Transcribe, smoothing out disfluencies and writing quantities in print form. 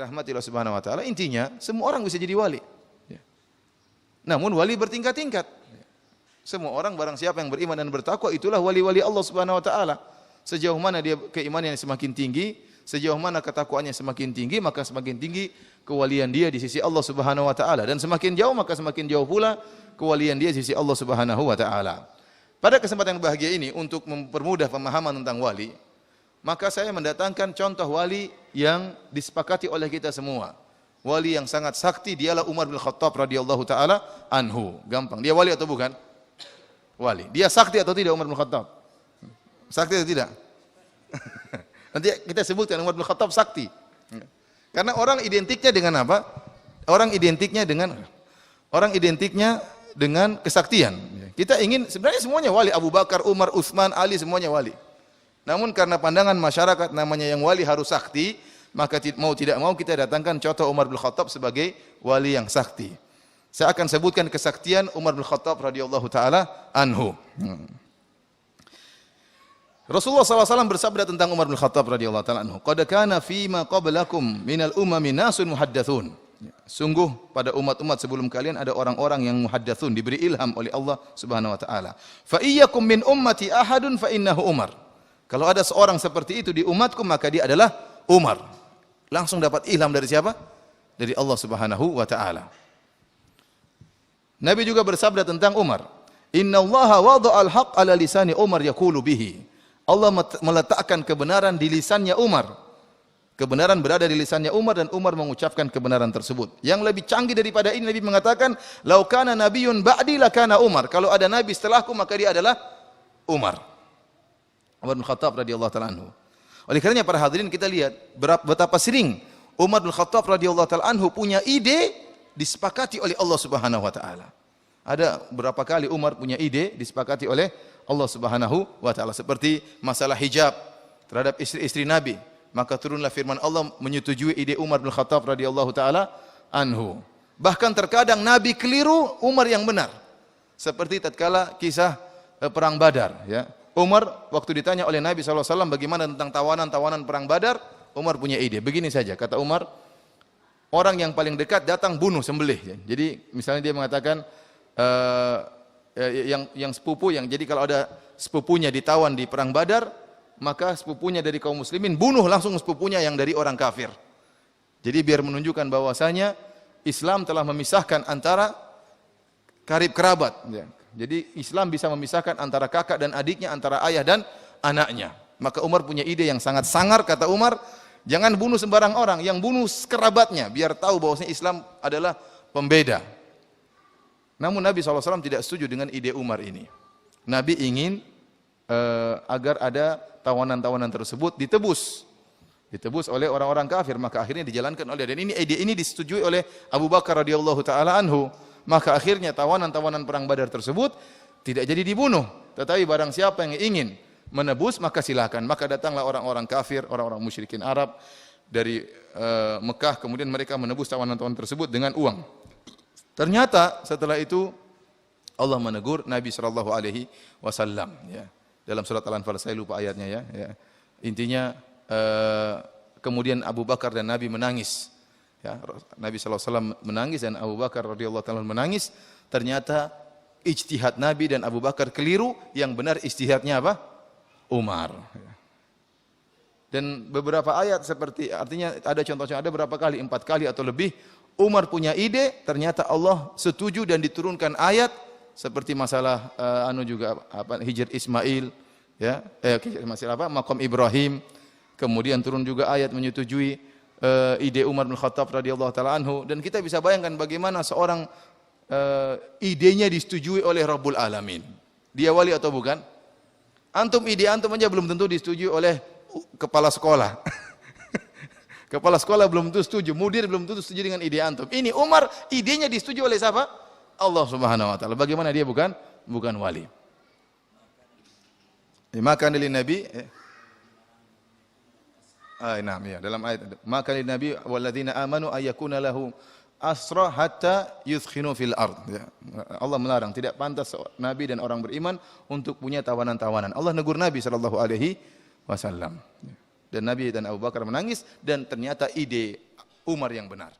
dirahmati Allah Subhanahu wa taala, intinya semua orang bisa jadi wali. Ya. Namun wali bertingkat-tingkat. Semua orang barang siapa yang beriman dan bertakwa itulah wali-wali Allah Subhanahu wa taala. Sejauh mana dia keimanannya semakin tinggi, sejauh mana ketakwaannya semakin tinggi, maka semakin tinggi kewalian dia di sisi Allah Subhanahu wa taala, dan semakin jauh maka semakin jauh pula kewalian dia di sisi Allah Subhanahu wa taala. Pada kesempatan yang bahagia ini untuk mempermudah pemahaman tentang wali, maka saya mendatangkan contoh wali yang disepakati oleh kita semua. Wali yang sangat sakti dialah Umar bin Khattab radhiyallahu taala anhu. Gampang. Dia wali atau bukan? Wali. Dia sakti atau tidak Umar bin Khattab? Sakti atau tidak? Nanti kita sebutkan Umar bin Khattab sakti. Karena orang identiknya dengan apa? Orang identiknya dengan kesaktian. Kita ingin sebenarnya semuanya wali. Abu Bakar, Umar, Utsman, Ali semuanya wali. Namun karena pandangan masyarakat namanya yang wali harus sakti, maka mau tidak mau kita datangkan contoh Umar bin Khattab sebagai wali yang sakti. Saya akan sebutkan kesaktian Umar bin Khattab radhiyallahu taala anhu. Rasulullah SAW bersabda tentang Umar bin Khattab radhiyallahu taala anhu, "Qad kana fima qablakum minal umami nasun muhaddatsun." Sungguh pada umat-umat sebelum kalian ada orang-orang yang muhaddatsun, diberi ilham oleh Allah Subhanahu wa taala. "Fa iyyakum min ummati ahadun fa innahu Umar." Kalau ada seorang seperti itu di umatku, maka dia adalah Umar. Langsung dapat ilham dari siapa? Dari Allah Subhanahu wa taala. Nabi juga bersabda tentang Umar, "Inna Allaha wada'al haqq ala lisani Umar yaqulu bihi." Allah meletakkan kebenaran di lisannya Umar. Kebenaran berada di lisannya Umar dan Umar mengucapkan kebenaran tersebut. Yang lebih canggih daripada ini, Nabi mengatakan, "Lau kana nabiyyun ba'di lakana Umar." Kalau ada nabi setelahku, maka dia adalah Umar. Umar bin Khattab radhiyallahu taala anhu. Oleh karenanya para hadirin, kita lihat betapa sering Umar bin Khattab radhiyallahu taala anhu punya ide disepakati oleh Allah Subhanahu wa taala. Ada berapa kali Umar punya ide disepakati oleh Allah Subhanahu wa taala, seperti masalah hijab terhadap istri-istri Nabi. Maka turunlah firman Allah menyetujui ide Umar bin Khattab radhiyallahu taala anhu. Bahkan terkadang Nabi keliru, Umar yang benar. Seperti tatkala kisah perang Badar, ya. Umar waktu ditanya oleh Nabi SAW bagaimana tentang tawanan-tawanan perang Badar, Umar punya ide. Begini saja, kata Umar, orang yang paling dekat datang bunuh, sembelih. Jadi misalnya dia mengatakan yang sepupu, jadi kalau ada sepupunya ditawan di perang Badar, maka sepupunya dari kaum muslimin bunuh langsung sepupunya yang dari orang kafir. Jadi biar menunjukkan bahwasanya Islam telah memisahkan antara karib kerabat. Jadi Islam bisa memisahkan antara kakak dan adiknya, antara ayah dan anaknya. Maka Umar punya ide yang sangat sangar, kata Umar, jangan bunuh sembarang orang, yang bunuh kerabatnya, biar tahu bahwasanya Islam adalah pembeda. Namun Nabi SAW tidak setuju dengan ide Umar ini. Nabi ingin agar ada tawanan-tawanan tersebut ditebus oleh orang-orang kafir, maka akhirnya dijalankan oleh, dan ide ini disetujui oleh Abu Bakar radhiyallahu taala anhu. Maka akhirnya tawanan-tawanan perang Badar tersebut tidak jadi dibunuh, tetapi barang siapa yang ingin menebus maka silakan. Maka datanglah orang-orang kafir, orang-orang musyrikin Arab dari Mekah, kemudian mereka menebus tawanan-tawanan tersebut dengan uang. Ternyata setelah itu Allah menegur Nabi sallallahu alaihi wasallam, ya. Dalam surat Al-Anfal, saya lupa ayatnya, ya. Intinya kemudian Abu Bakar dan Nabi menangis. Ya, Nabi SAW menangis dan Abu Bakar radhiyallahu taala menangis. Ternyata ijtihad Nabi dan Abu Bakar keliru, yang benar ijtihadnya apa? Umar. Dan beberapa ayat seperti, artinya ada contohnya, ada berapa kali, 4 kali atau lebih Umar punya ide, ternyata Allah setuju dan diturunkan ayat seperti masalah Hijr Ismail, ya, Maqam Ibrahim. Kemudian turun juga ayat menyetujui ide Umar bin Khattab radhiyallahu taala anhu, dan kita bisa bayangkan bagaimana seorang idenya disetujui oleh Rabbul Alamin. Dia wali atau bukan? Ide antum aja belum tentu disetujui oleh kepala sekolah. Kepala sekolah belum tentu setuju, mudir belum tentu setuju dengan ide antum. Ini Umar, idenya disetujui oleh siapa? Allah Subhanahu wa taala. Bagaimana dia bukan wali? Maka dari Nabi dalam ayat, maka lin nabi walladzina amanu ayyakuna lahu asra hatta yudkhinu fil ard. Ya. Allah melarang, tidak pantas nabi dan orang beriman untuk punya tawanan-tawanan. Allah negur Nabi sallallahu alaihi wasallam. Dan Nabi dan Abu Bakar menangis, dan ternyata ide Umar yang benar.